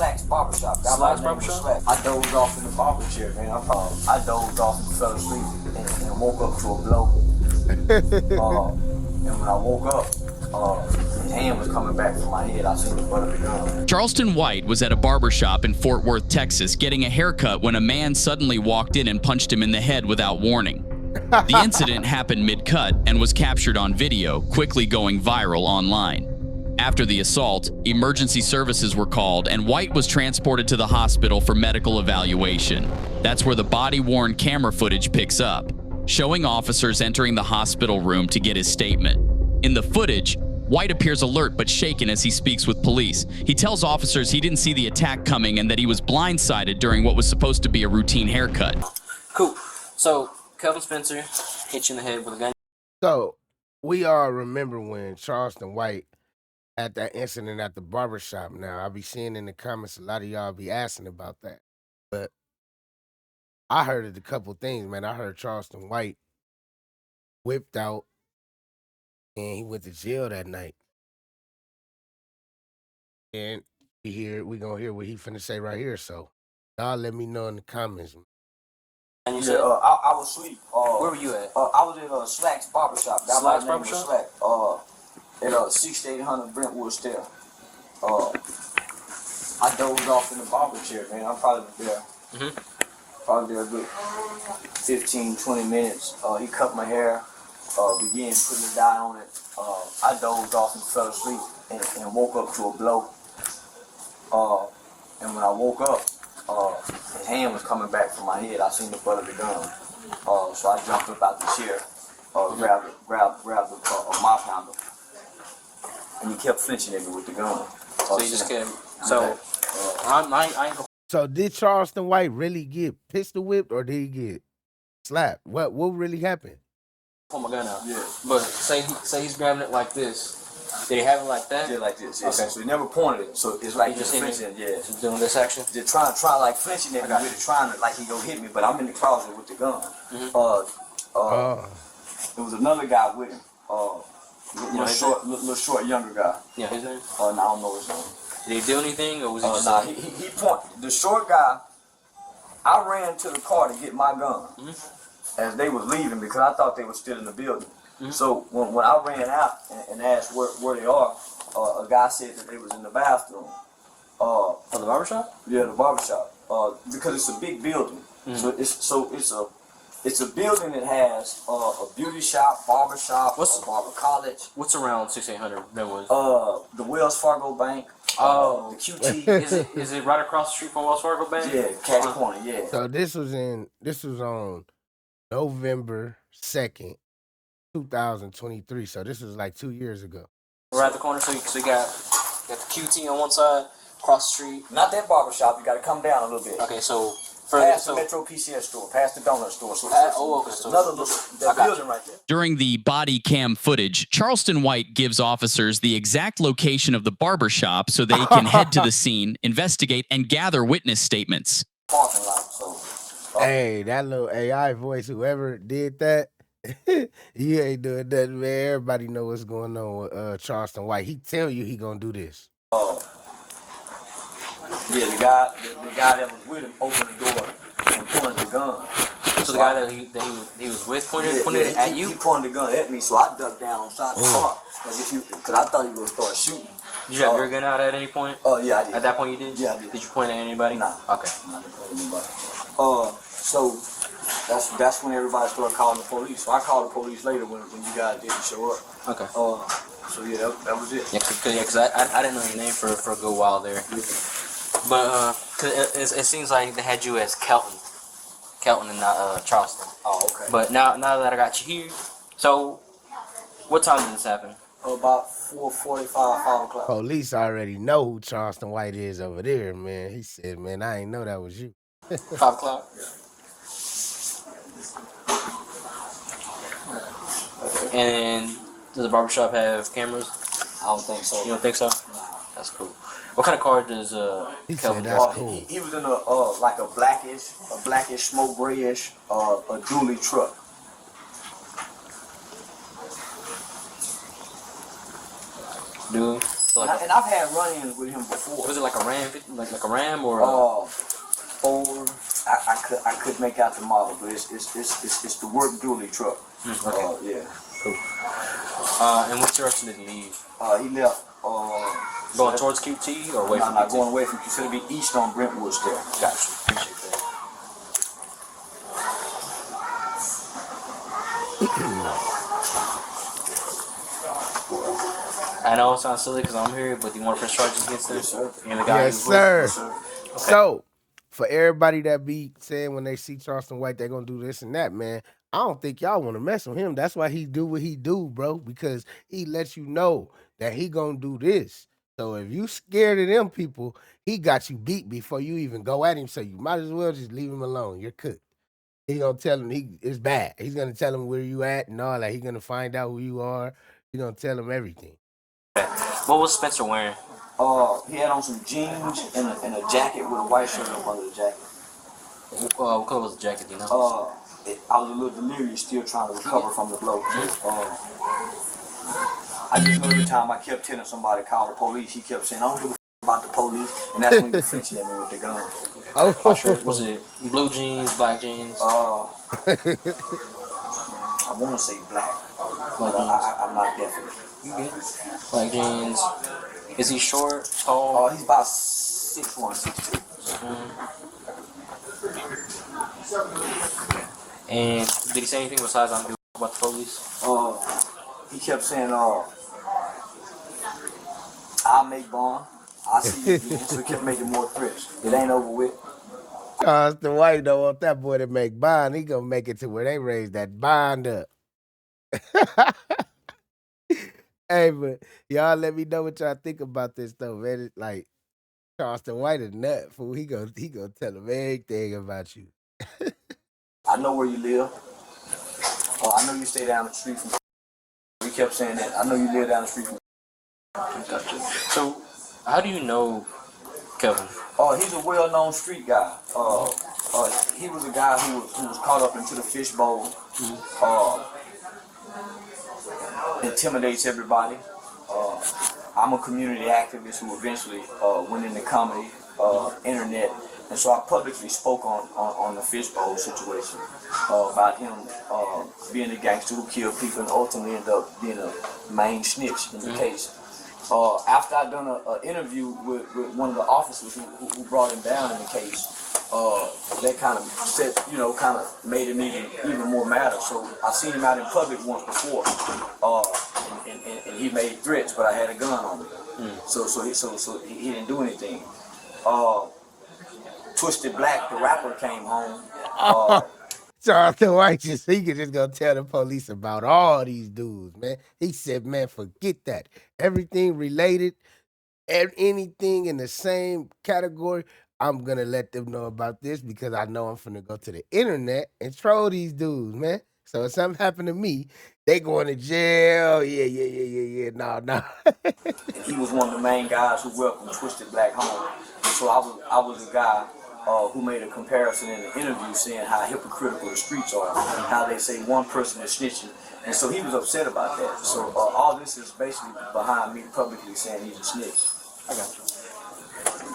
Slack's Barbershop. Slack's Barbershop? Slack. I dozed off in the barber chair, man. I dozed off and fell asleep and woke up to a blow. And when I woke up, his hand was coming back from my head. I seen the butt of the gun. Charleston White was at a barbershop in Fort Worth, Texas, getting a haircut when a man suddenly walked in and punched him in the head without warning. The incident happened mid-cut and was captured on video, quickly going viral online. After the assault, emergency services were called and White was transported to the hospital for medical evaluation. That's where the body-worn camera footage picks up, showing officers entering the hospital room to get his statement. In the footage, White appears alert but shaken as he speaks with police. He tells officers he didn't see the attack coming and that he was blindsided during what was supposed to be a routine haircut. Cool. So, Kelvin Spencer hit you in the head with a gun. So, we all remember when Charleston White had that incident at the barbershop. Now, I'll be seeing in the comments a lot of y'all be asking about that. But I heard a couple things, man. I heard Charleston White whipped out and he went to jail that night. And we gonna hear what he finna say right here. So y'all let me know in the comments. And you said, I was asleep. where were you at? I was at Slack's Barbershop. Slack's Barbershop? Slack. At 6800 Brentwood Stair. I dozed off in the barber chair, man. I'm probably there. Probably there a good 15, 20 minutes. He cut my hair, began putting the dye on it. I dozed off and fell asleep and woke up to a blow. And when I woke up, his hand was coming back from my head. I seen the butt of the gun. So I jumped up out the chair, grabbed a mop handle, and he kept flinching at me with the gun. So you just kept. So I ain't gonna. So did Charleston White really get pistol whipped or did he get slapped? What really happened? Pull my gun out. Yeah. But say he's grabbing it like this. Did he have it like that? Yeah, like this. Yeah. Okay. So he never pointed it. So it's like He just he's hit flinching. me? Yeah. Just doing this action. Just trying like flinching at me, really trying to like he gonna hit me, but I'm in the closet with the gun. There was another guy with him. Little short, younger guy. Yeah, his name. I don't know his name. Did he do anything, or was he just? Nah, he pointed. The short guy. I ran to the car to get my gun as they was leaving because I thought they were still in the building. So when I ran out and asked where they are, a guy said that they was in the bathroom. For the barbershop? Yeah, the barbershop. Because it's a big building. It's a building that has a beauty shop, barbershop, a barber college. What's around 6800 Brentwood? The Wells Fargo Bank. Oh, the QT. is it right across the street from Wells Fargo Bank? Yeah, Cash Corner. Yeah. So this was on November 2nd, 2023. So this was like 2 years ago. Right at the corner. So you got the QT on one side, across the street. Not that barbershop. You got to come down a little bit. Okay, so past the Metro PCS store, past the donut store. So another little building right there. During the body cam footage, Charleston White gives officers the exact location of the barbershop so they can head to the scene, investigate, and gather witness statements. Parking lot, so, Hey, that little AI voice, whoever did that, you ain't doing nothing, man. Everybody know what's going on with Charleston White. He tell you he gonna do this. Yeah, the guy that was with him opened the door and pointed the gun. So the guy that he was with pointed it at you? He pointed the gun at me, so I ducked down on side of the car. Because I thought he was going to start shooting. Did you have your gun out at any point? Oh, yeah, I did. At that point you did? Yeah, I did. Did you point at anybody? Nah. Okay. Not to point at anybody. So that's when everybody started calling the police. So I called the police later when you guys didn't show up. Okay. So yeah, that was it. Yeah, because I didn't know your name for a good while there. Yeah. But cause it seems like they had you as Kelton and not Charleston. Oh, okay. But now that I got you here, so what time did this happen? About 4:45, 5 o'clock. Police already know who Charleston White is over there, man. He said, man, I ain't know that was you. 5 o'clock? Yeah. And does the barbershop have cameras? I don't think so. You don't think so? Nah. That's cool. What kind of car does He Kelvin said that's drive? cool. He was in a blackish, smoke grayish, a dually truck. Dually? So and I've had run-ins with him before. was it like a Ram, like a Ram or? Ford. I could make out the model, but it's the work dually truck. Okay. Yeah. Cool. And what direction did he leave? He left. Going towards QT or away from QT? Going away from QT. So it'll be east on Brentwood still. Gotcha. Appreciate that. I know it sounds silly because I'm here, but do you want to press charges against him? Yes, sir. And the guy Yes, sir. Yes, sir. Okay. So, for everybody that be saying when they see Charleston White, they're going to do this and that, man, I don't think y'all want to mess with him. That's why he do what he do, bro, because he lets you know that he going to do this. So, if you scared of them people, he got you beat before you even go at him, so you might as well just leave him alone. You're cooked. He going to tell him it's bad. He's going to tell him where you at and all that. He's going to find out who you are. He's going to tell him everything. What was Spencer wearing? He had on some jeans and a jacket with a white shirt up under the jacket. What color was the jacket, do you know? I was a little delirious, still trying to recover from the blow. I just know every time I kept telling somebody to call the police, he kept saying, I don't give a about the police, and that's when he flinched at me with the gun. Oh, Sure. Was it blue jeans, black jeans? I want to say black, but I'm not definite. You good? Black jeans. Is he short, tall? He's about 6'1", 6'2". And did he say anything besides I don't give a about the police? He kept saying, I'll make bond. I'll see you again. So he kept making more threats. It ain't over with. Charleston White don't want that boy to make bond. He gonna make it to where they raise that bond up. Hey, but y'all let me know what y'all think about this though, man. It's like Charleston White is nut, fool. He gonna tell him everything about you. I know where you live. I know you stay down the street from. He kept saying that. I know you live down the street from. Gotcha. So, how do you know Kevin? He's a well-known street guy. He was a guy who was caught up into the fishbowl. Intimidates everybody. I'm a community activist who eventually went into comedy, internet, and so I publicly spoke on the fishbowl situation about him being a gangster who killed people and ultimately ended up being a main snitch in the case. After I'd done an interview with one of the officers who brought him down in the case, that kind of set, kind of made him even more madder. So I seen him out in public once before, and he made threats, but I had a gun on me. So he didn't do anything. Twisted Black, the rapper, came home. Charleston White he could just go tell the police about all these dudes, man. He said, man, forget that. Everything related, anything in the same category, I'm gonna let them know about this because I know I'm finna go to the internet and troll these dudes, man. So if something happened to me, they going to jail. Yeah. No. He was one of the main guys who welcomed Twisted Black home. And so I was a guy who made a comparison in the interview saying how hypocritical the streets are, how they say one person is snitching. And so he was upset about that. So all this is basically behind me publicly saying he's a snitch. I got you.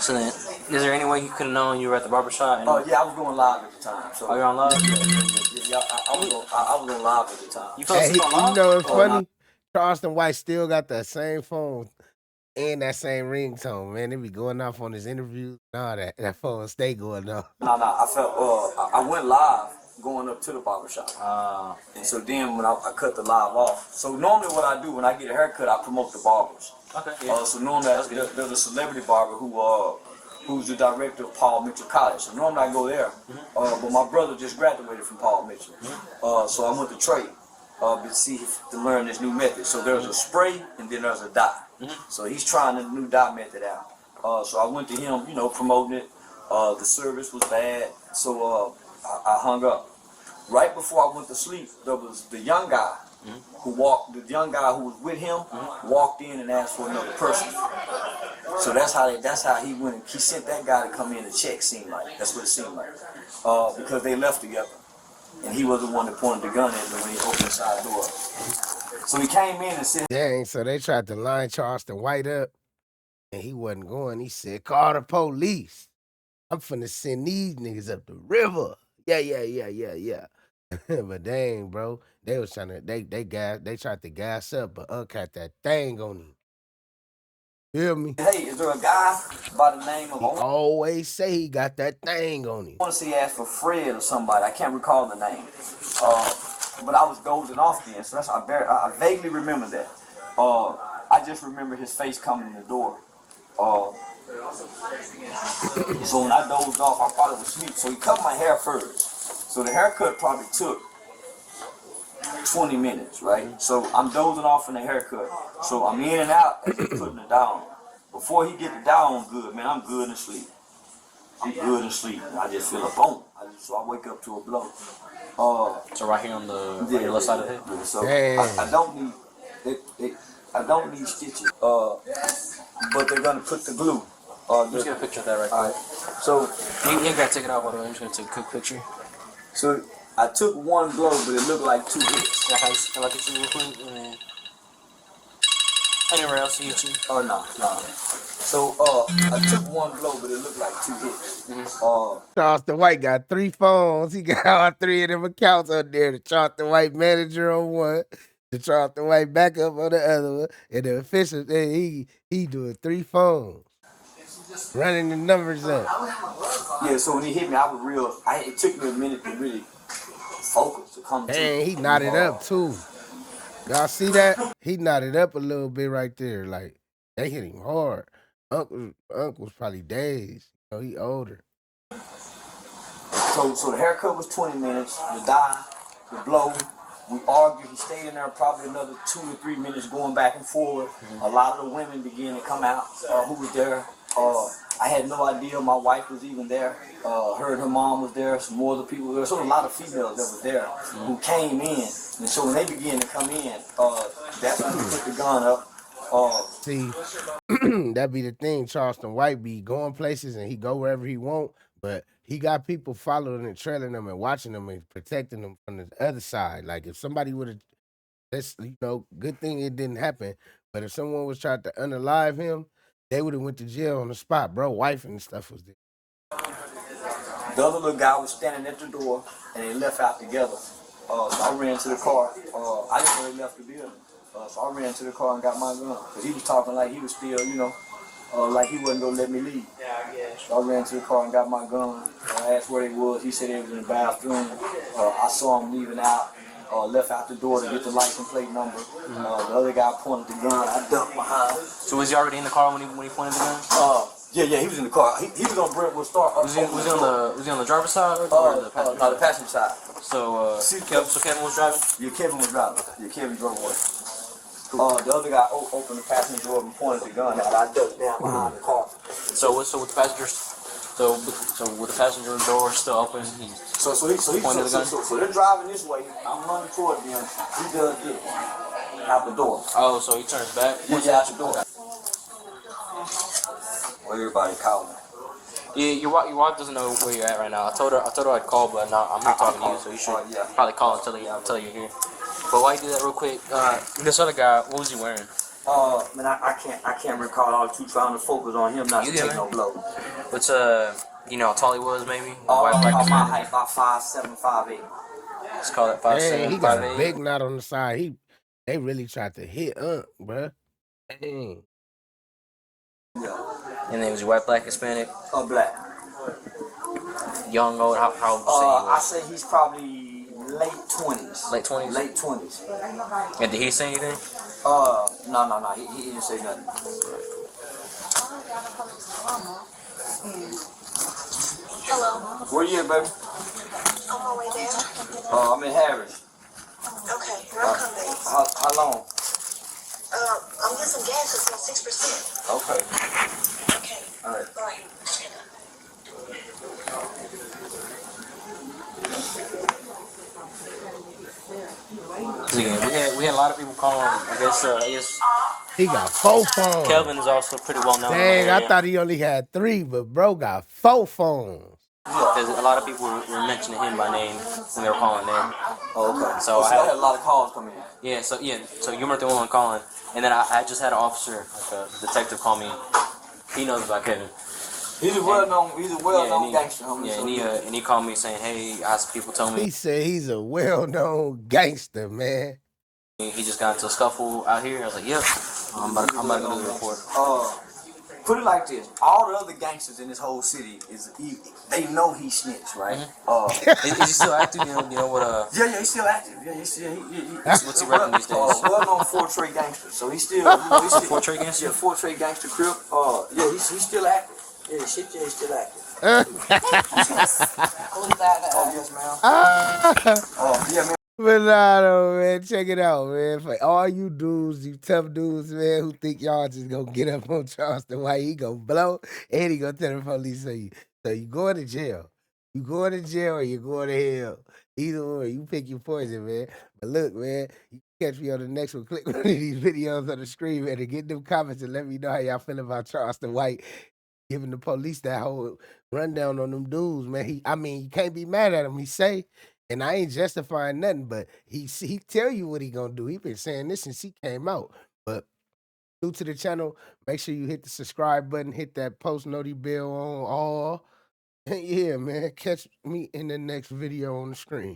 So then, is there any way you could have known you were at the barbershop? Yeah, I was going live at the time. So you're on live? Yeah, I was on live at the time. You fell asleep on live? You know it's funny? Charleston White still got that same phone and that same ringtone, man. They be going off on his interviews. Nah, that phone stay going off. No, I went live going up to the barbershop. And so then when I cut the live off. So normally what I do when I get a haircut, I promote the barbers. Okay. Yeah. So normally there's a celebrity barber who's the director of Paul Mitchell College. So normally I go there. But my brother just graduated from Paul Mitchell. So I went to trade to learn this new method. So there's a spray and then there's a dye. So he's trying the new dye method out. So I went to him, promoting it. The service was bad. So I hung up. Right before I went to sleep, there was the young guy who was with him walked in and asked for another person. So that's how he went. He sent that guy to come in and check. Seemed like that's what it seemed like, because they left together, and he was the one that pointed the gun at me when he opened the side door. So he came in and said, Dang, so they tried to line Charleston White up and he wasn't going. He said, "Call the police. I'm finna send these niggas up the river." Yeah. But dang, bro, they was trying to they tried to gas up, but Unc had that thing on him. Feel me? Hey, is there a guy by the name of? He always say he got that thing on him. I want to say he asked for Fred or somebody. I can't recall the name. But I was dozing off then, so that's I vaguely remember that. I just remember his face coming in the door. So when I dozed off, I probably was asleep. So he cut my hair first. So the haircut probably took 20 minutes, right? So I'm dozing off in the haircut. So I'm in and out as he's putting it down. Before he get the down good, man, I'm good and sleep. I'm good and sleep. I just feel a boom. So I wake up to a blow. So right here on the left side of the head. Yeah, so I don't need stitches. But they're gonna put the glue. Just get a picture of that right there. Alright. So you ain't gotta take it out, by the way. I'm just gonna take a quick picture. So I took one blow, but it looked like 2 hits. Like it's real quick, and then anywhere else you hit you? Oh no. So I took one blow, but it looked like 2 hits. Charleston White got 3 phones. He got all 3 of them accounts up there. The Charleston White manager on one, the Charleston White backup on the other one, and the official. He doing 3 phones, running the numbers up. Yeah. So when he hit me, it took me a minute to really focus to come. Dang, he knotted up too. Y'all see that? He knotted up a little bit right there. Like they hit him hard. Uncle was probably dazed. You know, he older. So the haircut was 20 minutes. The dye, the blow. We argued. He stayed in there probably another 2 to 3 minutes, going back and forward. A lot of the women began to come out. Who was there? I had no idea my wife was even there. Heard her mom was there. Some more other people were there. So a lot of females that was there who came in. And so when they began to come in, that's when we put the gun up. See, that be the thing. Charleston White be going places and he go wherever he want, but he got people following and trailing him and watching him and protecting him from the other side. Like if somebody would have, that's good thing it didn't happen. But if someone was trying to unalive him, they would have went to jail on the spot, bro. Wife and stuff was there. The other little guy was standing at the door and they left out together. So I ran to the car. I didn't know they left the building. So I ran to the car and got my gun. Because he was talking like he was still, like he wasn't going to let me leave. So I ran to the car and got my gun. I asked where they was. He said they was in the bathroom. I saw him leaving out. Left out the door to get the license plate number. The other guy pointed the gun. I ducked behind. So was he already in the car when he pointed the gun? Yeah, he was in the car. He was on Brentwood Star. Was he on the driver's side or the passenger? No, the passenger side. So Kevin was driving? Yeah, Kevin was driving. Yeah, Kevin drove away. The other guy opened the passenger door and pointed the gun out. I ducked down behind the car. So with the passengers, so with the passenger door still open, he pointed the gun. So they're driving this way. I'm running toward them. He does this out the door. Oh, so he turns back. Yeah, out the door. Well, everybody calling. Yeah, your wife doesn't know where you're at right now. I told her I'd call, but now I'm here talking to you, so you should probably call until you're here. But while you do that real quick, this other guy, what was he wearing? Man, I can't recall. I was too trying to focus on him not to take no blow. What's how tall he was maybe? My height about 5'7", 5'8". Let's call it 5'7", he got a big knot on the side. They really tried to hit Unc, bruh. Dang. Yeah. And then was he white, black, Hispanic? Black. Young, old, how old would you say he was? I say he's probably late 20s. Late 20s? Late 20s. And did he say anything? No. He didn't say nothing. Hello. Where you at, baby? On my way there. I'm in Harris. Okay, here I come, baby. How long? I'm getting some gas. It's on 6%. Okay. Okay. All right. Bye. We had a lot of people calling. I guess he got 4 phones. Kelvin is also pretty well known. Dang, I thought he only had 3, but bro got 4 phones. Because a lot of people were mentioning him by name when they were calling them. Oh, okay. So I had a lot of calls come in. Yeah, so you weren't the only one calling. And then I just had an officer, like a detective, call me He knows about Kevin. He's a well-known gangster, homie. Yeah, and he called me saying, "Hey, I some people told me He said he's a well-known gangster, man. he just got into a scuffle out here." I was like, "Yep, I'm about to go do the report." Put it like this: all the other gangsters in this whole city they know he snitched, right? Is he still active? You know what? Yeah, he's still active. Yeah, he's What's he rapping these days? Well-known 4-Trade gangster. So he's still, he's still 4-Trade gangster. Yeah, 4-Trade gangster crip. Yeah, he's still active. Yeah, he's still active. Oh yes, ma'am. Yeah, man. But nah, though, man, check it out, man. For all you dudes, you tough dudes, man, who think y'all just gonna get up on Charleston White, he gonna blow and he gonna tell the police, so you going to jail. You going to jail or you going to hell. Either or, you pick your poison, man. But look, man, you can catch me on the next one. Click one of these videos on the screen, man, and get them comments and let me know how y'all feel about Charleston White giving the police that whole rundown on them dudes, man. You can't be mad at him. He say, and I ain't justifying nothing, but he tell you what he gonna do. He been saying this since he came out. But new to the channel, make sure you hit the subscribe button, hit that post noti bell on all. Yeah, man. Catch me in the next video on the screen.